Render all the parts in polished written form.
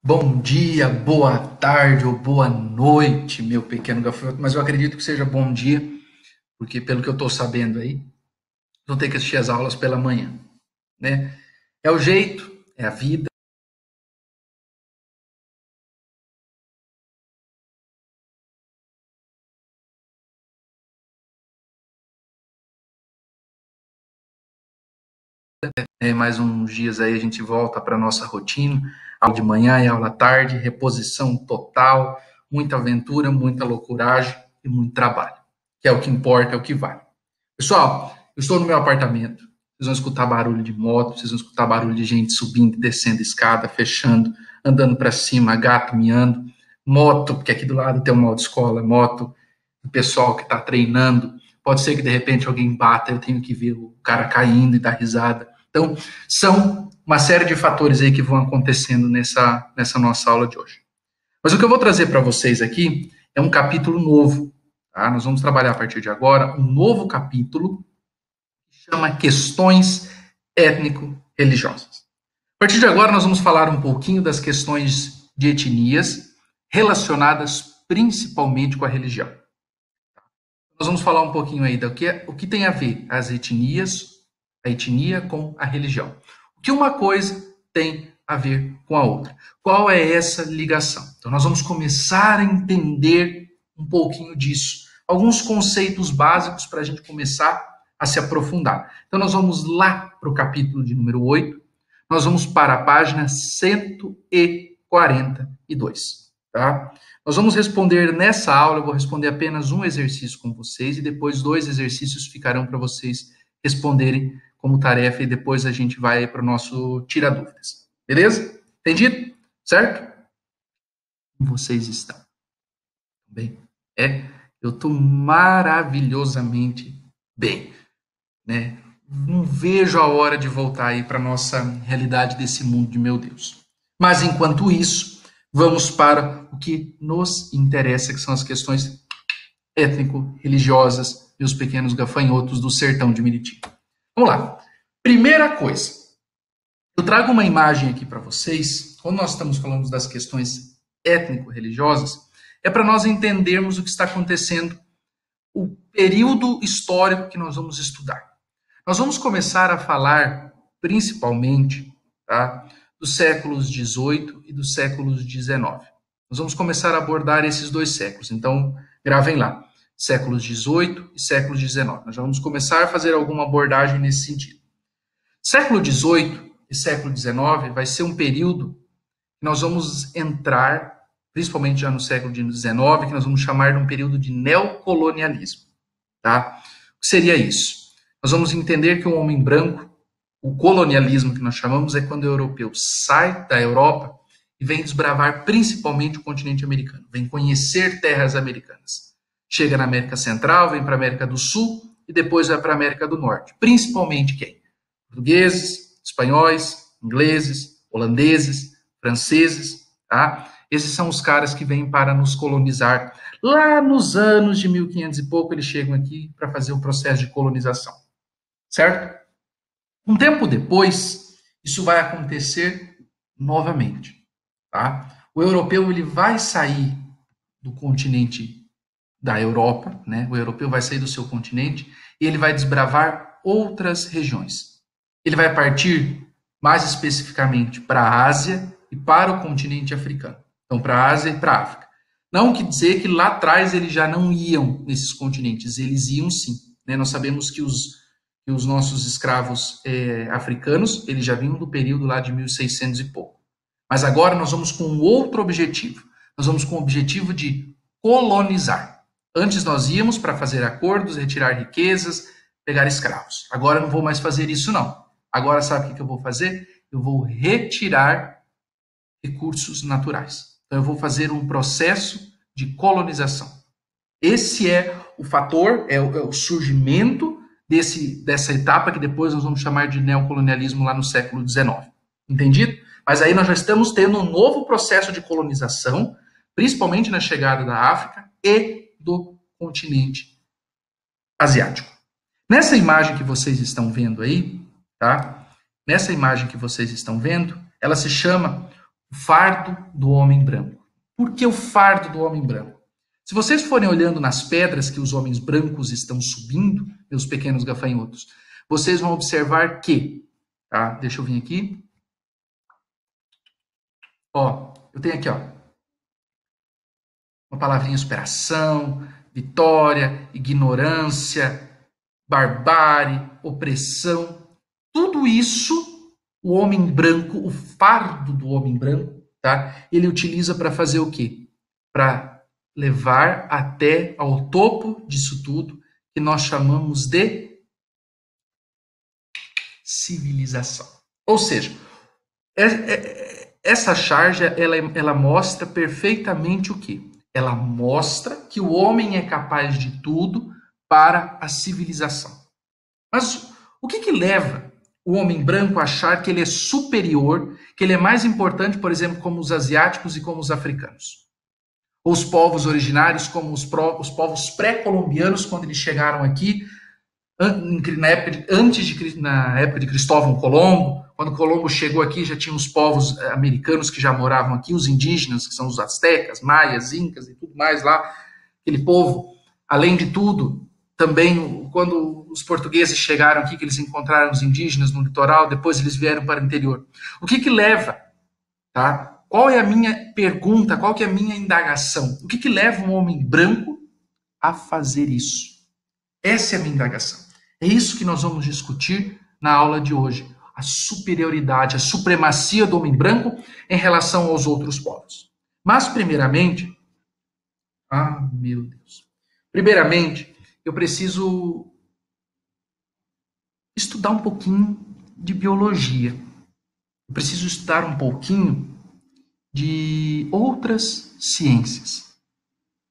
Bom dia, boa tarde ou boa noite, meu pequeno gafanhoto, mas eu acredito que seja bom dia, porque pelo que eu estou sabendo aí, vão ter que assistir as aulas pela manhã, né? É o jeito, é a vida, né? Mais uns dias aí a gente volta para nossa rotina, aula de manhã e aula à tarde, reposição total, muita aventura, muita loucuragem e muito trabalho, que é o que importa, é o que vale. Pessoal, eu estou no meu apartamento. Vocês vão escutar barulho de moto, vocês vão escutar barulho de gente subindo e descendo escada, fechando, andando para cima, gato miando, moto, porque aqui do lado tem uma autoescola, moto, o pessoal que está treinando. Pode ser que de repente alguém bata, eu tenho que ver o cara caindo e dar risada. Então, são uma série de fatores aí que vão acontecendo nessa nossa aula de hoje. Mas o que eu vou trazer para vocês aqui é um capítulo novo. Tá? Nós vamos trabalhar a partir de agora um novo capítulo que chama Questões Étnico-Religiosas. A partir de agora, nós vamos falar um pouquinho das questões de etnias relacionadas principalmente com a religião. Nós vamos falar um pouquinho aí o que tem a ver as etnias, a etnia com a religião. O que uma coisa tem a ver com a outra. Qual é essa ligação? Então, nós vamos começar a entender um pouquinho disso. Alguns conceitos básicos para a gente começar a se aprofundar. Então, nós vamos lá para o capítulo de número 8. Nós vamos para a página 142. Tá? Nós vamos responder nessa aula, eu vou responder apenas um exercício com vocês e depois dois exercícios ficarão para vocês responderem como tarefa e depois a gente vai para o nosso tira dúvidas. Beleza? Entendido? Certo? Como vocês estão? Bem? Eu estou maravilhosamente bem, né? Não vejo a hora de voltar aí para nossa realidade desse mundo de meu Deus. Mas enquanto isso, vamos para o que nos interessa, que são as questões étnico-religiosas, meus pequenos gafanhotos do sertão de Miriti. Vamos lá. Primeira coisa, eu trago uma imagem aqui para vocês, quando nós estamos falando das questões étnico-religiosas, é para nós entendermos o que está acontecendo, o período histórico que nós vamos estudar. Nós vamos começar a falar, principalmente, tá, dos séculos XVIII e dos séculos XIX. Nós vamos começar a abordar esses dois séculos, então gravem lá, séculos XVIII e séculos XIX. Nós já vamos começar a fazer alguma abordagem nesse sentido. Século XVIII e século XIX vai ser um período que nós vamos entrar, principalmente já no século XIX, que nós vamos chamar de um período de neocolonialismo. Tá? O que seria isso? Nós vamos entender que o homem branco, o colonialismo que nós chamamos, é quando o europeu sai da Europa e vem desbravar principalmente o continente americano, vem conhecer terras americanas. Chega na América Central, vem para a América do Sul e depois vai para a América do Norte. Principalmente quem? Portugueses, espanhóis, ingleses, holandeses, franceses, tá? Esses são os caras que vêm para nos colonizar. Lá nos anos de 1500 e pouco, eles chegam aqui para fazer o processo de colonização, certo? Um tempo depois, isso vai acontecer novamente, tá? O europeu ele vai sair do continente da Europa, né? O europeu vai sair do seu continente e ele vai desbravar outras regiões. Ele vai partir mais especificamente para a Ásia e para o continente africano. Então, para a Ásia e para a África. Não quer dizer que lá atrás eles já não iam nesses continentes, eles iam sim. Né? Nós sabemos que os nossos escravos africanos, eles já vinham do período lá de 1600 e pouco. Mas agora nós vamos com outro objetivo. Nós vamos com o objetivo de colonizar. Antes nós íamos para fazer acordos, retirar riquezas, pegar escravos. Agora eu não vou mais fazer isso não. Agora sabe o que eu vou fazer? Eu vou retirar recursos naturais. Então eu vou fazer um processo de colonização. Esse é o fator, é o surgimento dessa etapa que depois nós vamos chamar de neocolonialismo lá no século XIX. Entendido? Mas aí nós já estamos tendo um novo processo de colonização, principalmente na chegada da África e do continente asiático. Nessa imagem que vocês estão vendo aí, tá? Nessa imagem que vocês estão vendo, ela se chama O fardo do homem branco. Por que o fardo do homem branco? Se vocês forem olhando nas pedras que os homens brancos estão subindo, meus pequenos gafanhotos, vocês vão observar que, tá? Deixa eu vir aqui. Ó, eu tenho aqui, ó, uma palavrinha superação, vitória, ignorância, barbárie, opressão. Tudo isso, o homem branco, o fardo do homem branco, tá? Ele utiliza para fazer o quê? Para levar até ao topo disso tudo, que nós chamamos de civilização. Ou seja, essa charge, ela mostra perfeitamente o quê? Ela mostra que o homem é capaz de tudo para a civilização. Mas o que leva o homem branco a achar que ele é superior, que ele é mais importante, por exemplo, como os asiáticos e como os africanos? Ou os povos originários, como os povos pré-colombianos, quando eles chegaram aqui, na época de Cristóvão Colombo. Quando Colombo chegou aqui, já tinha os povos americanos que já moravam aqui, os indígenas, que são os astecas, maias, incas e tudo mais lá, aquele povo. Além de tudo, também, quando os portugueses chegaram aqui, que eles encontraram os indígenas no litoral, depois eles vieram para o interior. O que leva, tá? Qual é a minha pergunta, qual que é a minha indagação? O que leva um homem branco a fazer isso? Essa é a minha indagação. É isso que nós vamos discutir na aula de hoje. A superioridade, a supremacia do homem branco em relação aos outros povos. Mas, primeiramente, meu Deus. Primeiramente, eu preciso estudar um pouquinho de biologia. Eu preciso estudar um pouquinho de outras ciências.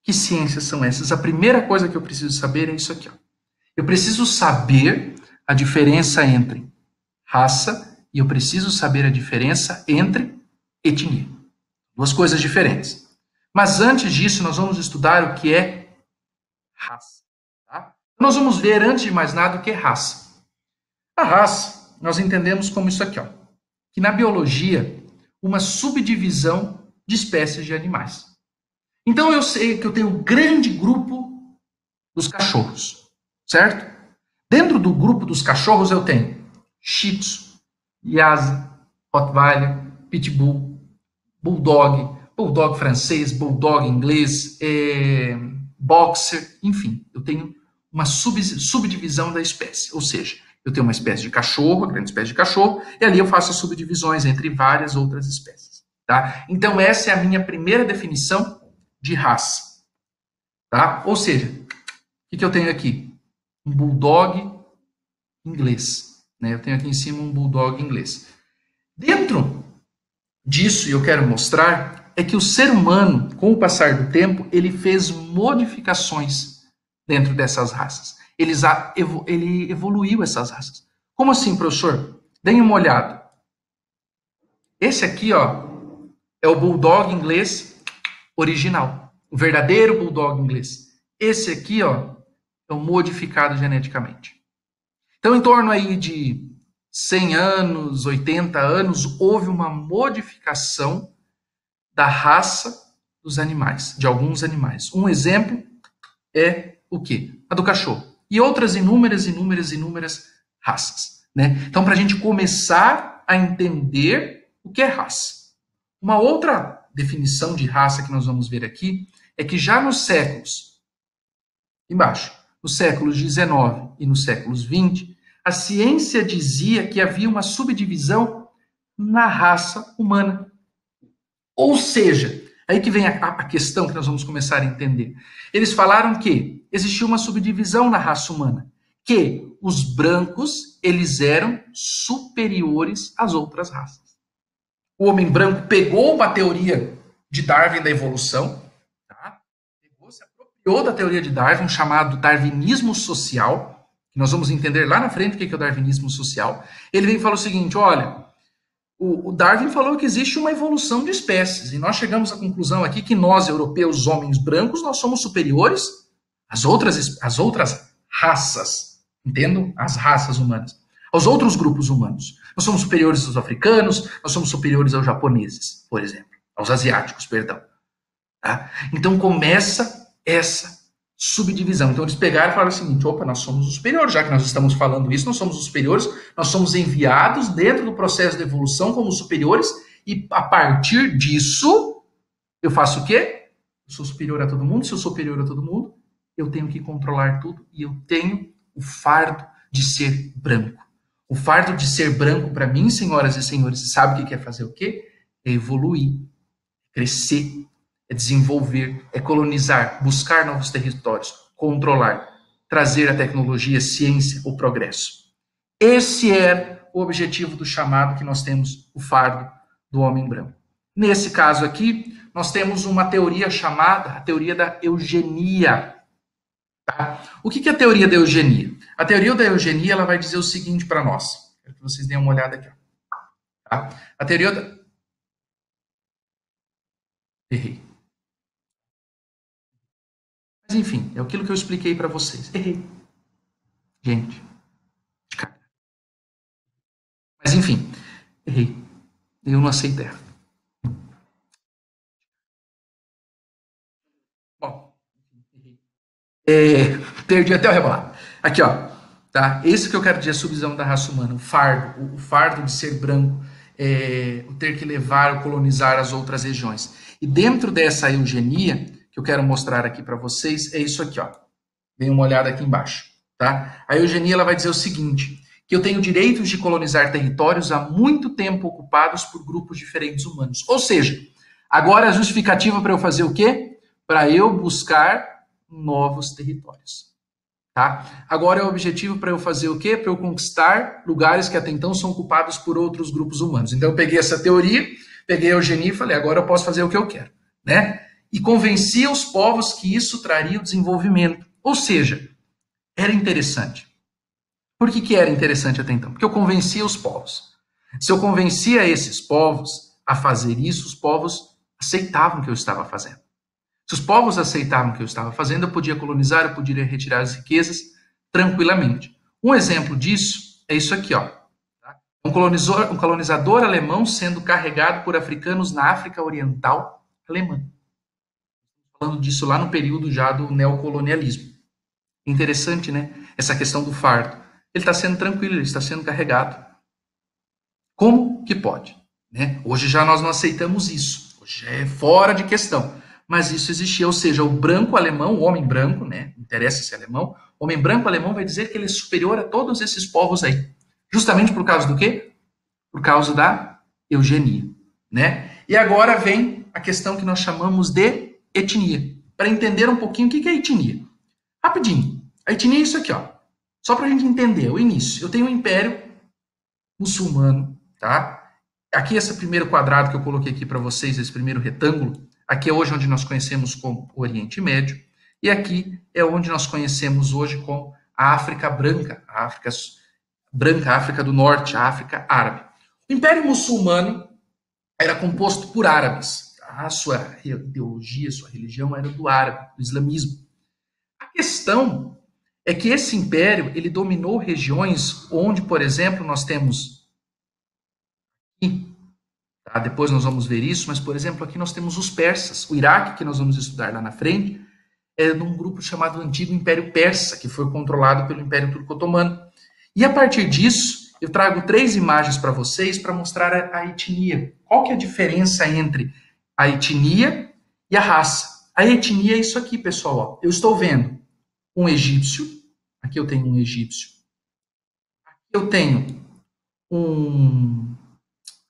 Que ciências são essas? A primeira coisa que eu preciso saber é isso aqui, ó. Eu preciso saber a diferença entre raça e eu preciso saber a diferença entre etnia. Duas coisas diferentes. Mas antes disso, nós vamos estudar o que é raça. Tá? Nós vamos ver, antes de mais nada, o que é raça. A raça, nós entendemos como isso aqui, ó, que na biologia, uma subdivisão de espécies de animais. Então eu sei que eu tenho um grande grupo dos cachorros, certo? Dentro do grupo dos cachorros eu tenho Shih Tzu, Lhasa, Rottweiler, Pitbull, Bulldog, Bulldog francês, Bulldog inglês, Boxer, enfim, eu tenho uma subdivisão da espécie. Ou seja, eu tenho uma espécie de cachorro, a grande espécie de cachorro, e ali eu faço as subdivisões entre várias outras espécies. Tá? Então essa é a minha primeira definição de raça. Tá? Ou seja, o que eu tenho aqui? Um bulldog inglês. Né? Eu tenho aqui em cima um bulldog inglês. Dentro disso, e eu quero mostrar, é que o ser humano, com o passar do tempo, ele fez modificações dentro dessas raças. Ele evoluiu essas raças. Como assim, professor? Deem uma olhada. Esse aqui, ó, é o bulldog inglês original, o verdadeiro bulldog inglês. Esse aqui, ó, é o modificado geneticamente. Então, em torno aí de 100 anos, 80 anos, houve uma modificação da raça dos animais, de alguns animais. Um exemplo é o quê? A do cachorro. E outras inúmeras raças. Né? Então, para a gente começar a entender o que é raça. Uma outra definição de raça que nós vamos ver aqui é que já nos séculos, embaixo, nos séculos 19 e nos séculos 20, a ciência dizia que havia uma subdivisão na raça humana. Ou seja, aí que vem a questão que nós vamos começar a entender. Eles falaram que existia uma subdivisão na raça humana, que os brancos, eles eram superiores às outras raças. O homem branco pegou uma teoria de Darwin da evolução, tá? Se apropriou da teoria de Darwin, chamado darwinismo social, que nós vamos entender lá na frente o que é o darwinismo social. Ele vem e fala o seguinte, olha, o Darwin falou que existe uma evolução de espécies, e nós chegamos à conclusão aqui que nós, europeus, homens brancos, nós somos superiores às outras raças, entendam? As raças humanas. aos outros grupos humanos. Nós somos superiores aos africanos, nós somos superiores aos japoneses, por exemplo, aos asiáticos, perdão. Tá? Então começa essa subdivisão. Então eles pegaram e falaram o seguinte: opa, nós somos os superiores, já que nós estamos falando isso, nós somos os superiores, nós somos enviados dentro do processo de evolução como superiores, e a partir disso, eu faço o quê? Eu sou superior a todo mundo. Se eu sou superior a todo mundo, eu tenho que controlar tudo, e eu tenho o fardo de ser branco. O fardo de ser branco, para mim, senhoras e senhores, sabe o que é fazer o quê? É evoluir, crescer, é desenvolver, é colonizar, buscar novos territórios, controlar, trazer a tecnologia, a ciência, o progresso. Esse é o objetivo do chamado que nós temos, o fardo do homem branco. Nesse caso aqui, nós temos uma teoria chamada a teoria da eugenia. Tá? O que é a teoria da eugenia? A teoria da eugenia ela vai dizer o seguinte para nós. Quero que vocês deem uma olhada aqui. Tá? A teoria da... Errei. Mas enfim, é aquilo que eu expliquei para vocês. Errei. Gente. Mas enfim, errei. Eu não aceito erro. Bom, perdi até o rebolado. Aqui, ó. Tá? Esse que eu quero dizer, a subdivisão da raça humana, o fardo de ser branco, o ter que levar, colonizar as outras regiões. E dentro dessa eugenia, que eu quero mostrar aqui para vocês, é isso aqui, ó. Dê uma olhada aqui embaixo, tá? A eugenia ela vai dizer o seguinte, que eu tenho direitos de colonizar territórios há muito tempo ocupados por grupos diferentes humanos. Ou seja, agora a justificativa para eu fazer o quê? Para eu buscar novos territórios. Tá? Agora é o objetivo para eu fazer o quê? Para eu conquistar lugares que até então são ocupados por outros grupos humanos. Então eu peguei essa teoria, peguei a eugenia e falei, agora eu posso fazer o que eu quero. Né? E convenci os povos que isso traria o desenvolvimento. Ou seja, era interessante. Por que era interessante até então? Porque eu convencia os povos. Se eu convencia esses povos a fazer isso, os povos aceitavam o que eu estava fazendo. Se os povos aceitavam o que eu estava fazendo, eu podia colonizar, eu podia retirar as riquezas tranquilamente. Um exemplo disso é isso aqui, ó. Um colonizador alemão sendo carregado por africanos na África Oriental alemã. Falando disso lá no período já do neocolonialismo. Interessante, né? Essa questão do fardo. Ele está sendo tranquilo, ele está sendo carregado. Como que pode? Né? Hoje já nós não aceitamos isso. Hoje já é fora de questão. Mas isso existia, ou seja, o branco alemão, o homem branco, né? Não interessa se é alemão, o homem branco alemão vai dizer que ele é superior a todos esses povos aí. Justamente por causa do quê? Por causa da eugenia, né? E agora vem a questão que nós chamamos de etnia. Para entender um pouquinho o que é etnia. Rapidinho. A etnia é isso aqui, ó. Só para a gente entender o início. Eu tenho um império muçulmano, tá? Aqui esse primeiro quadrado que eu coloquei aqui para vocês, esse primeiro retângulo, aqui é hoje onde nós conhecemos como Oriente Médio, e aqui é onde nós conhecemos hoje como a África Branca, a África Branca, a África do Norte, a África Árabe. O Império Muçulmano era composto por árabes. A sua ideologia, sua religião era do árabe, do islamismo. A questão é que esse império ele dominou regiões onde, por exemplo, nós temos aqui, tá? Depois nós vamos ver isso, mas, por exemplo, aqui nós temos os persas. O Iraque, que nós vamos estudar lá na frente, é de um grupo chamado Antigo Império Persa, que foi controlado pelo Império Turco-Otomano. E a partir disso, eu trago 3 imagens para vocês para mostrar a etnia. Qual que é a diferença entre a etnia e a raça? A etnia é isso aqui, pessoal. Ó. Eu estou vendo um egípcio. Aqui eu tenho um egípcio. Aqui eu tenho um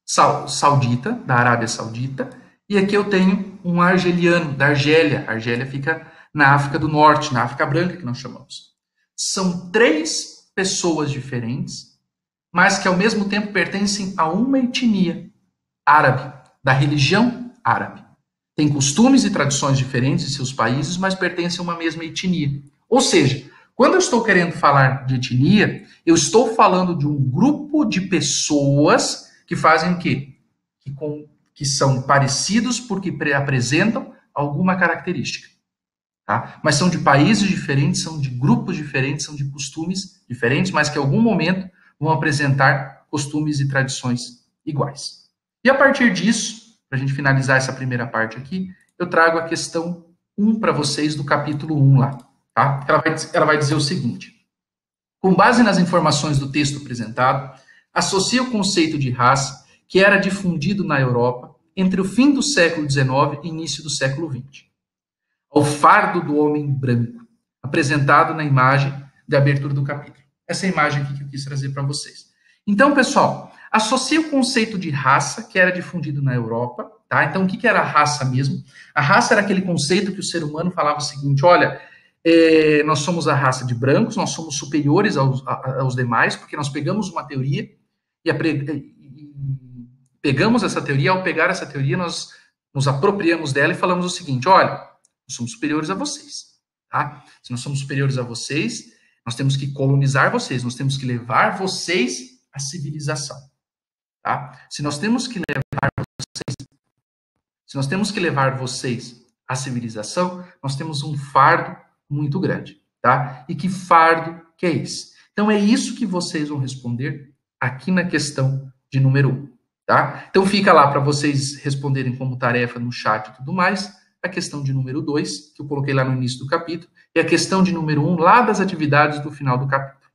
saudita, da Arábia Saudita. E aqui eu tenho um argeliano, da Argélia. A Argélia fica na África do Norte, na África Branca, que nós chamamos. São 3 pessoas diferentes, mas que ao mesmo tempo pertencem a uma etnia árabe, da religião árabe. Tem costumes e tradições diferentes em seus países, mas pertencem a uma mesma etnia. Ou seja, quando eu estou querendo falar de etnia, eu estou falando de um grupo de pessoas que fazem o quê? Que são parecidos porque apresentam alguma característica. Tá? Mas são de países diferentes, são de grupos diferentes, são de costumes diferentes, mas que em algum momento vão apresentar costumes e tradições iguais. E a partir disso, para a gente finalizar essa primeira parte aqui, eu trago a questão 1 para vocês do capítulo 1 lá, tá? Ela vai dizer o seguinte: com base nas informações do texto apresentado, associa o conceito de raça que era difundido na Europa entre o fim do século XIX e início do século XX, ao fardo do homem branco, apresentado na imagem de abertura do capítulo. Essa é a imagem aqui que eu quis trazer para vocês. Então, pessoal, associa o conceito de raça que era difundido na Europa, tá? Então, o que era a raça mesmo? A raça era aquele conceito que o ser humano falava o seguinte: olha, nós somos a raça de brancos, nós somos superiores aos demais, porque nós pegamos uma teoria e pegamos essa teoria, ao pegar essa teoria, nós nos apropriamos dela e falamos o seguinte: olha, nós somos superiores a vocês, tá? Se nós somos superiores a vocês, nós temos que colonizar vocês, nós temos que levar vocês à civilização, tá? Se nós temos que levar vocês à civilização, nós temos um fardo muito grande, tá? E que fardo que é esse? Então é isso que vocês vão responder aqui na questão de número 1, tá? Então fica lá para vocês responderem como tarefa no chat e tudo mais, a questão de número 2, que eu coloquei lá no início do capítulo, e a questão de número 1 lá das atividades do final do capítulo.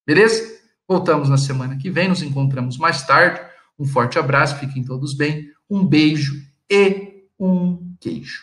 Beleza? Voltamos na semana que vem, nos encontramos mais tarde. Um forte abraço, fiquem todos bem, um beijo e um queijo.